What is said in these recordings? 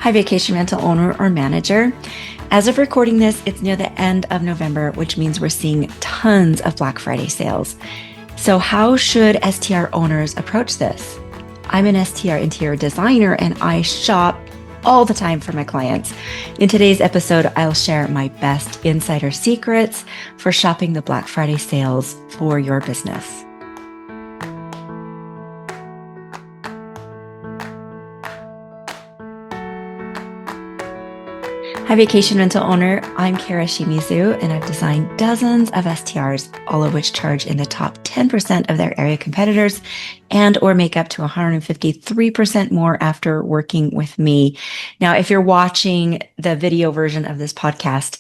Hi, vacation rental owner or manager. As of recording this, it's near the end of November, which means we're seeing tons of Black Friday sales. So how should STR owners approach this? I'm an STR interior designer and I shop all the time for my clients. In today's episode, I'll share my best insider secrets for shopping the Black Friday sales for your business. Hi, vacation rental owner. I'm Cara and I've designed dozens of STRs, all of which charge in the top 10% of their area competitors and or make up to 153% more after working with me. Now, if you're watching the video version of this podcast,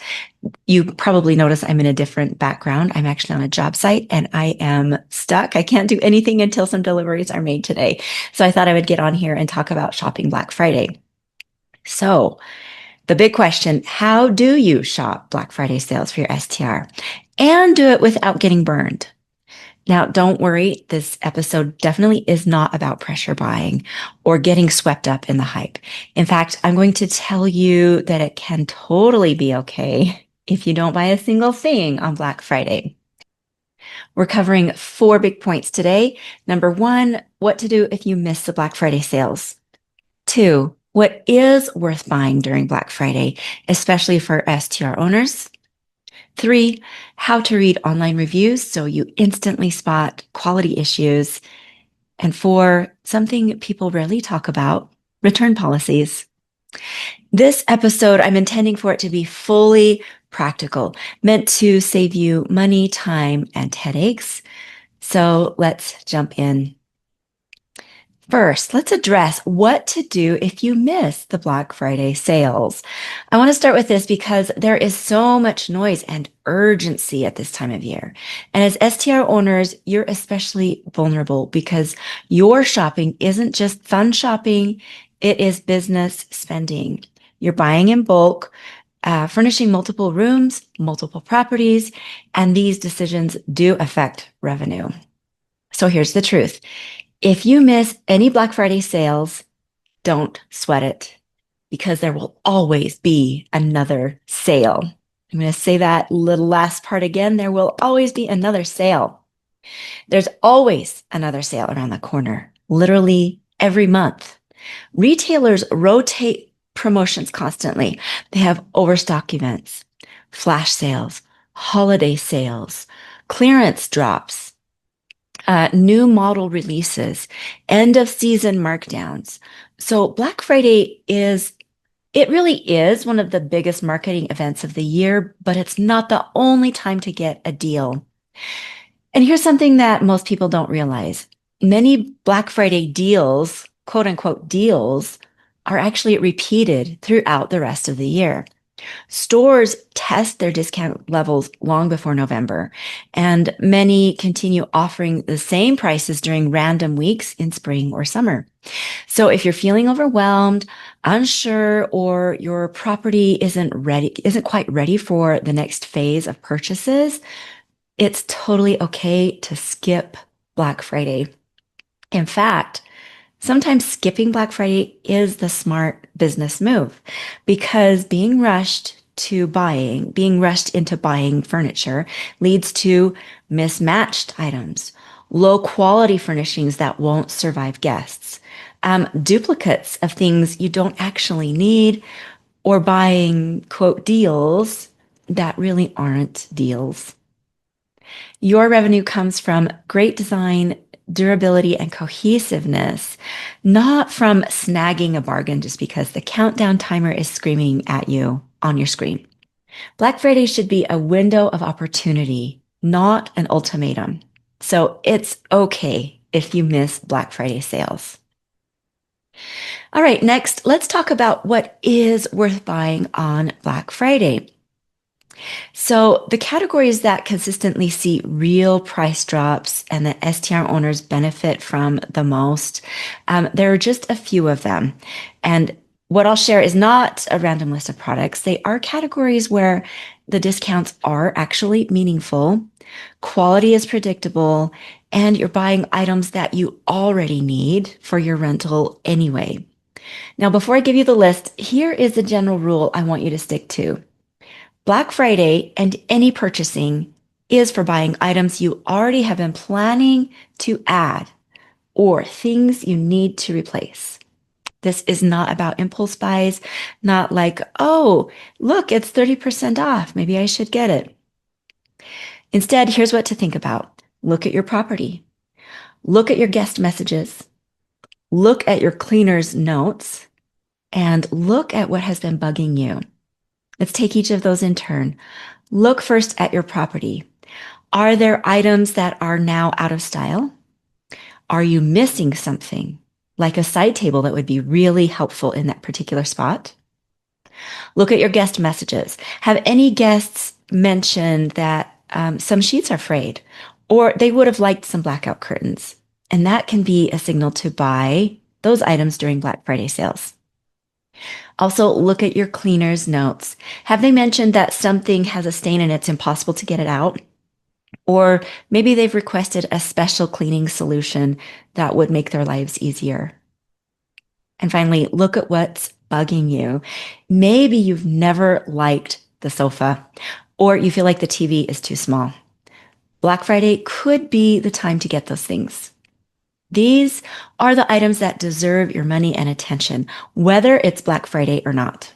you probably notice I'm in a different background. I'm actually on a job site and I am stuck. I can't do anything until some deliveries are made today. So I thought I would get on here and talk about shopping Black Friday. So the big question, how do you shop Black Friday sales for your STR and do it without getting burned? Now, don't worry. This episode definitely is not about pressure buying or getting swept up in the hype. In fact, I'm going to tell you that it can totally be okay if you don't buy a single thing on Black Friday. We're covering 4 big points today. Number 1, what to do if you miss the Black Friday sales. 2, what is worth buying during Black Friday, especially for STR owners. 3, how to read online reviews so you instantly spot quality issues. And 4, something people rarely talk about, return policies. This episode, I'm intending for it to be fully practical, meant to save you money, time, and headaches. So let's jump in. First, let's address what to do if you miss the Black Friday sales. I want to start with this because there is so much noise and urgency at this time of year. And as STR owners, you're especially vulnerable because your shopping isn't just fun shopping, it is business spending. You're buying in bulk, furnishing multiple rooms, multiple properties, and these decisions do affect revenue. So here's the truth. If you miss any Black Friday sales, don't sweat it because there will always be another sale. I'm going to say that little last part again. There will always be another sale. There's always another sale around the corner, literally every month. Retailers rotate promotions constantly. They have overstock events, flash sales, holiday sales, clearance drops, new model releases, end of season markdowns. So Black Friday it really is one of the biggest marketing events of the year, but it's not the only time to get a deal. And here's something that most people don't realize. Many Black Friday deals, quote unquote deals, are actually repeated throughout the rest of the year. Stores test their discount levels long before November, and many continue offering the same prices during random weeks in spring or summer. So if you're feeling overwhelmed, unsure, or your property isn't quite ready for the next phase of purchases, it's totally okay to skip Black Friday. In fact, sometimes skipping Black Friday is the smart business move because being rushed into buying furniture leads to mismatched items, low quality furnishings that won't survive guests, duplicates of things you don't actually need, or buying, quote, deals that really aren't deals. Your revenue comes from great design, durability, and cohesiveness, not from snagging a bargain just because the countdown timer is screaming at you on your screen. Black Friday should be a window of opportunity, not an ultimatum. So it's okay if you miss Black Friday sales. All right, next, let's talk about what is worth buying on Black Friday. So the categories that consistently see real price drops and that STR owners benefit from the most, there are just a few of them. And what I'll share is not a random list of products. They are categories where the discounts are actually meaningful, quality is predictable, and you're buying items that you already need for your rental anyway. Now, before I give you the list, here is the general rule I want you to stick to. Black Friday and any purchasing is for buying items you already have been planning to add or things you need to replace. This is not about impulse buys, not like, oh, look, it's 30% off. Maybe I should get it. Instead, here's what to think about. Look at your property. Look at your guest messages. Look at your cleaner's notes and look at what has been bugging you. Let's take each of those in turn. Look first at your property. Are there items that are now out of style? Are you missing something, like a side table that would be really helpful in that particular spot? Look at your guest messages. Have any guests mentioned that some sheets are frayed or they would have liked some blackout curtains? And that can be a signal to buy those items during Black Friday sales. Also, look at your cleaner's notes. Have they mentioned that something has a stain and it's impossible to get it out? Or maybe they've requested a special cleaning solution that would make their lives easier. And finally, look at what's bugging you. Maybe you've never liked the sofa, or you feel like the TV is too small. Black Friday could be the time to get those things. These are the items that deserve your money and attention, whether it's Black Friday or not.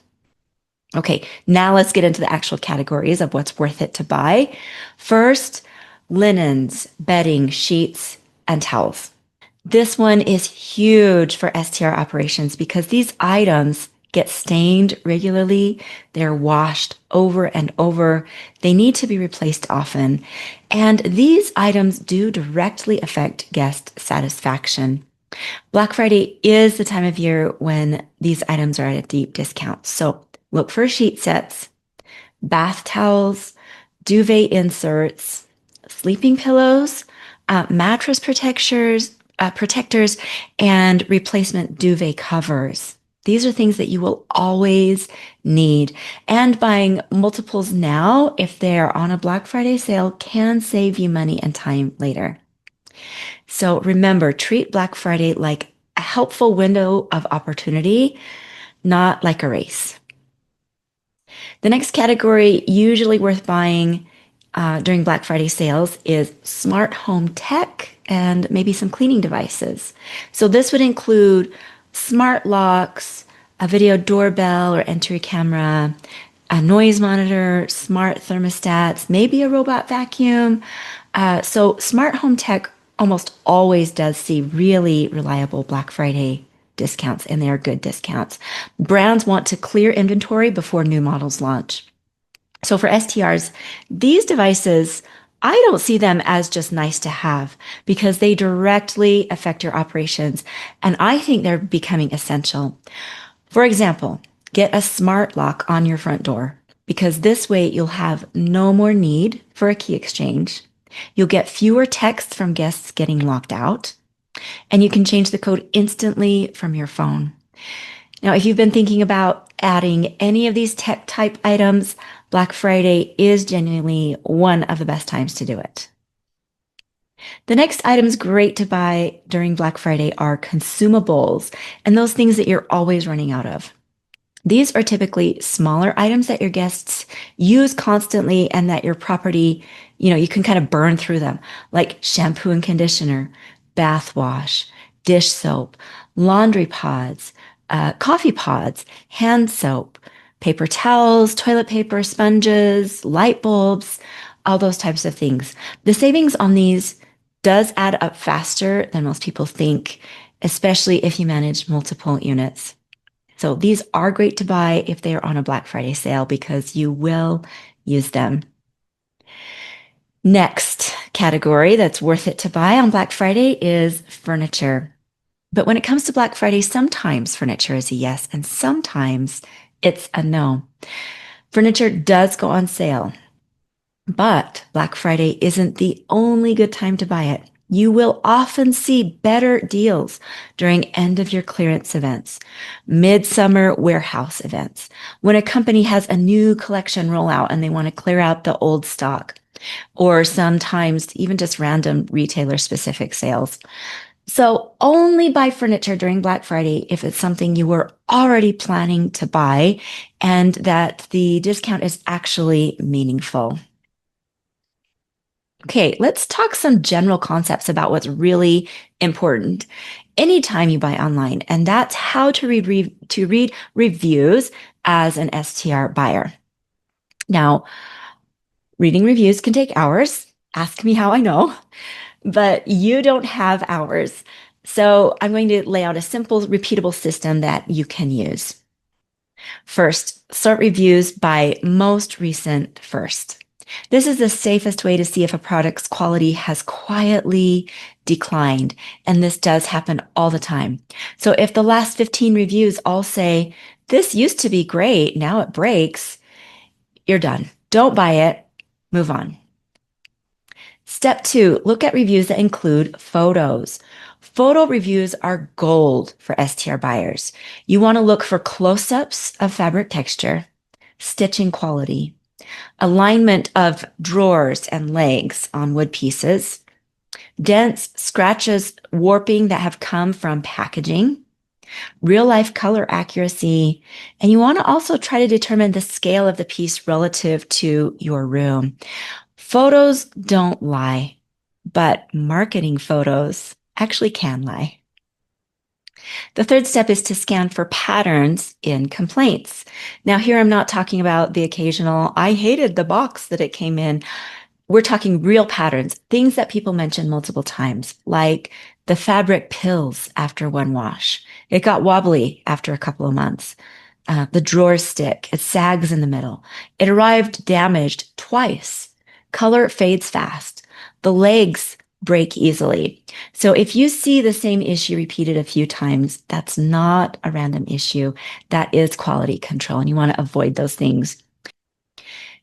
Okay, now let's get into the actual categories of what's worth it to buy. First, linens, bedding, sheets, and towels. This one is huge for STR operations because these items get stained regularly. They're washed over and over. They need to be replaced often. And these items do directly affect guest satisfaction. Black Friday is the time of year when these items are at a deep discount. So look for sheet sets, bath towels, duvet inserts, sleeping pillows, mattress protectors, and replacement duvet covers. These are things that you will always need. And buying multiples now, if they're on a Black Friday sale, can save you money and time later. So remember, treat Black Friday like a helpful window of opportunity, not like a race. The next category, usually worth buying during Black Friday sales, is smart home tech and maybe some cleaning devices. So this would include smart locks, a video doorbell or entry camera, a noise monitor, smart thermostats, maybe a robot vacuum. So smart home tech almost always does see really reliable Black Friday discounts, and they are good discounts. Brands want to clear inventory before new models launch. So for STRs, these devices, I don't see them as just nice to have because they directly affect your operations, and I think they're becoming essential. For example, get a smart lock on your front door because this way you'll have no more need for a key exchange. You'll get fewer texts from guests getting locked out, and you can change the code instantly from your phone. Now, if you've been thinking about adding any of these tech type items, Black Friday is genuinely one of the best times to do it. The next items great to buy during Black Friday are consumables and those things that you're always running out of. These are typically smaller items that your guests use constantly and that your property, you can kind of burn through them, like shampoo and conditioner, bath wash, dish soap, laundry pods, coffee pods, hand soap, paper towels, toilet paper, sponges, light bulbs, all those types of things. The savings on these does add up faster than most people think, especially if you manage multiple units. So these are great to buy if they are on a Black Friday sale because you will use them. Next category that's worth it to buy on Black Friday is furniture. But when it comes to Black Friday, sometimes furniture is a yes, and sometimes it's a no. Furniture does go on sale, but Black Friday isn't the only good time to buy it. You will often see better deals during end of year clearance events, midsummer warehouse events, when a company has a new collection rollout and they want to clear out the old stock, or sometimes even just random retailer specific sales. So only buy furniture during Black Friday if it's something you were already planning to buy and that the discount is actually meaningful. Okay, let's talk some general concepts about what's really important anytime you buy online, and that's how to read reviews as an STR buyer. Now, reading reviews can take hours. Ask me how I know, but you don't have hours. So I'm going to lay out a simple, repeatable system that you can use. First, sort reviews by most recent first. This is the safest way to see if a product's quality has quietly declined. And this does happen all the time. So if the last 15 reviews all say, this used to be great, now it breaks, you're done. Don't buy it, move on. Step two, look at reviews that include photos. Photo reviews are gold for STR buyers. You want to look for close-ups of fabric texture, stitching quality, alignment of drawers and legs on wood pieces, dents, scratches, warping that have come from packaging, real life color accuracy, and you want to also try to determine the scale of the piece relative to your room. Photos don't lie, but marketing photos actually can lie. The third step is to scan for patterns in complaints. Now, here I'm not talking about the occasional, I hated the box that it came in. We're talking real patterns, things that people mention multiple times, like the fabric pills after one wash. It got wobbly after a couple of months. The drawer stick, it sags in the middle. It arrived damaged twice. Color fades fast. The legs break easily. So if you see the same issue repeated a few times, that's not a random issue. That is quality control, and you want to avoid those things.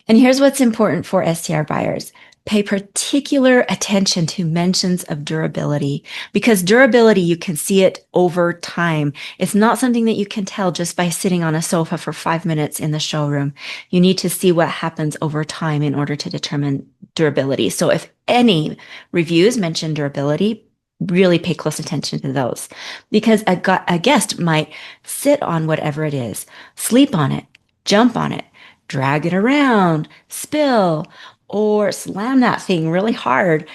And here's what's important for STR buyers. Pay particular attention to mentions of durability because durability, you can see it over time. It's not something that you can tell just by sitting on a sofa for 5 minutes in the showroom. You need to see what happens over time in order to determine durability. So if any reviews mention durability, really pay close attention to those because a guest might sit on whatever it is, sleep on it, jump on it, drag it around, spill, or slam that thing really hard.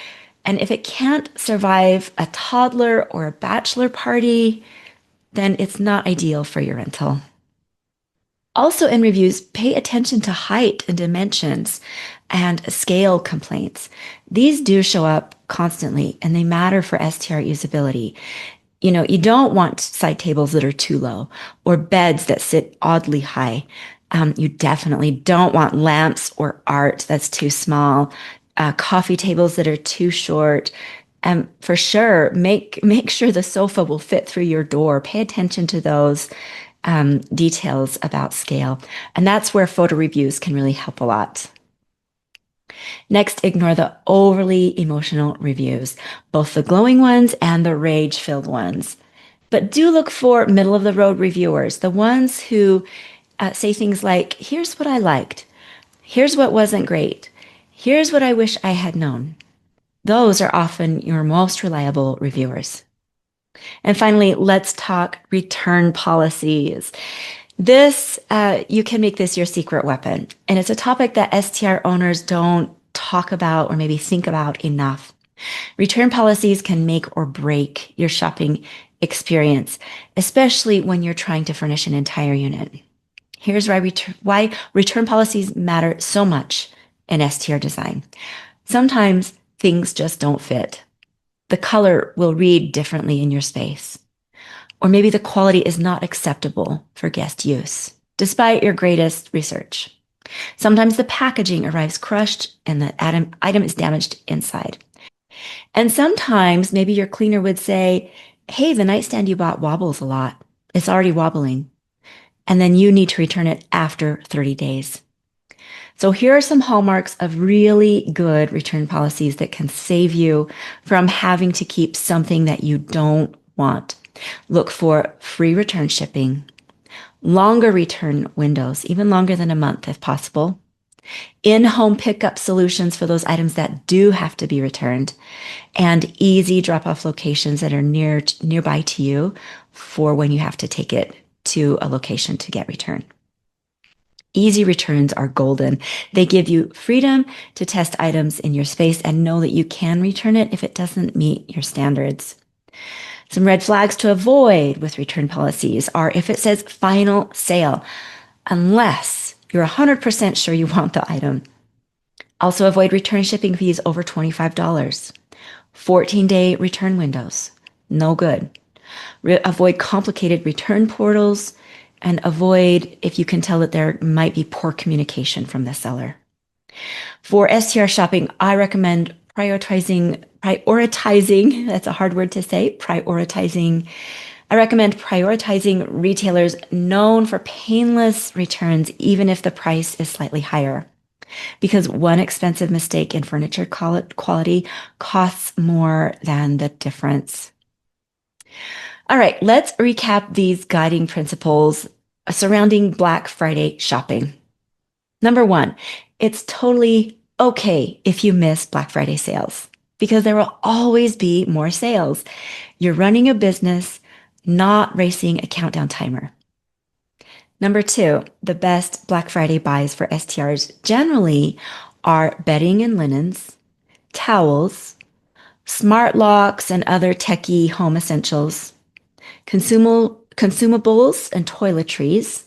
And if it can't survive a toddler or a bachelor party, then it's not ideal for your rental. Also in reviews, pay attention to height and dimensions and scale complaints. These do show up constantly and they matter for STR usability. You don't want side tables that are too low or beds that sit oddly high. You definitely don't want lamps or art that's too small, coffee tables that are too short. And for sure, make sure the sofa will fit through your door. Pay attention to those details about scale. And that's where photo reviews can really help a lot. Next, ignore the overly emotional reviews, both the glowing ones and the rage-filled ones. But do look for middle of the road reviewers, the ones who say things like, here's what I liked. Here's what wasn't great. Here's what I wish I had known. Those are often your most reliable reviewers. And finally, let's talk return policies. This, you can make this your secret weapon. And it's a topic that STR owners don't talk about or maybe think about enough. Return policies can make or break your shopping experience, especially when you're trying to furnish an entire unit. Here's why return policies matter so much in STR design. Sometimes things just don't fit. The color will read differently in your space. Or maybe the quality is not acceptable for guest use, despite your greatest research. Sometimes the packaging arrives crushed and the item is damaged inside. And sometimes maybe your cleaner would say, hey, the nightstand you bought wobbles a lot. It's already wobbling. And then you need to return it after 30 days. So here are some hallmarks of really good return policies that can save you from having to keep something that you don't want. Look for free return shipping, longer return windows, even longer than a month if possible, In-home pickup solutions for those items that do have to be returned, and easy drop-off locations that are nearby to you for when you have to take it to a location to get returned. Easy returns are golden. They give you freedom to test items in your space and know that you can return it if it doesn't meet your standards. Some red flags to avoid with return policies are if it says final sale, unless you're 100% sure you want the item. Also avoid return shipping fees over $25. 14-day return windows, no good. Avoid complicated return portals, and avoid if you can tell that there might be poor communication from the seller. For STR shopping, I recommend prioritizing, that's a hard word to say, I recommend prioritizing retailers known for painless returns, even if the price is slightly higher. Because one expensive mistake in furniture quality costs more than the difference. All right, let's recap these guiding principles surrounding Black Friday shopping. Number one, it's totally okay if you miss Black Friday sales because there will always be more sales. You're running a business, not racing a countdown timer. Number two, the best Black Friday buys for STRs generally are bedding and linens, towels, smart locks and other techie home essentials, consumables and toiletries,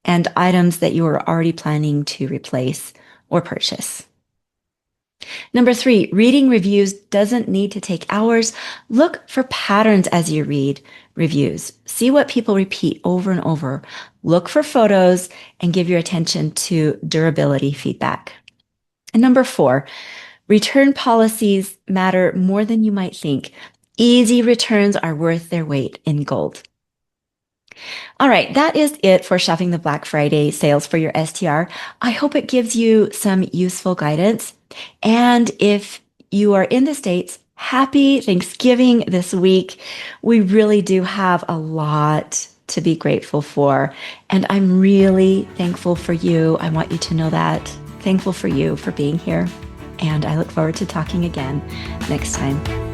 and items that you are already planning to replace or purchase. Number three, reading reviews doesn't need to take hours. Look for patterns as you read reviews. See what people repeat over and over. Look for photos and give your attention to durability feedback. And number four, return policies matter more than you might think. Easy returns are worth their weight in gold. All right, that is it for shopping the Black Friday sales for your STR. I hope it gives you some useful guidance. And if you are in the States, happy Thanksgiving this week. We really do have a lot to be grateful for. And I'm really thankful for you. I want you to know that. Thankful for you for being here. And I look forward to talking again next time.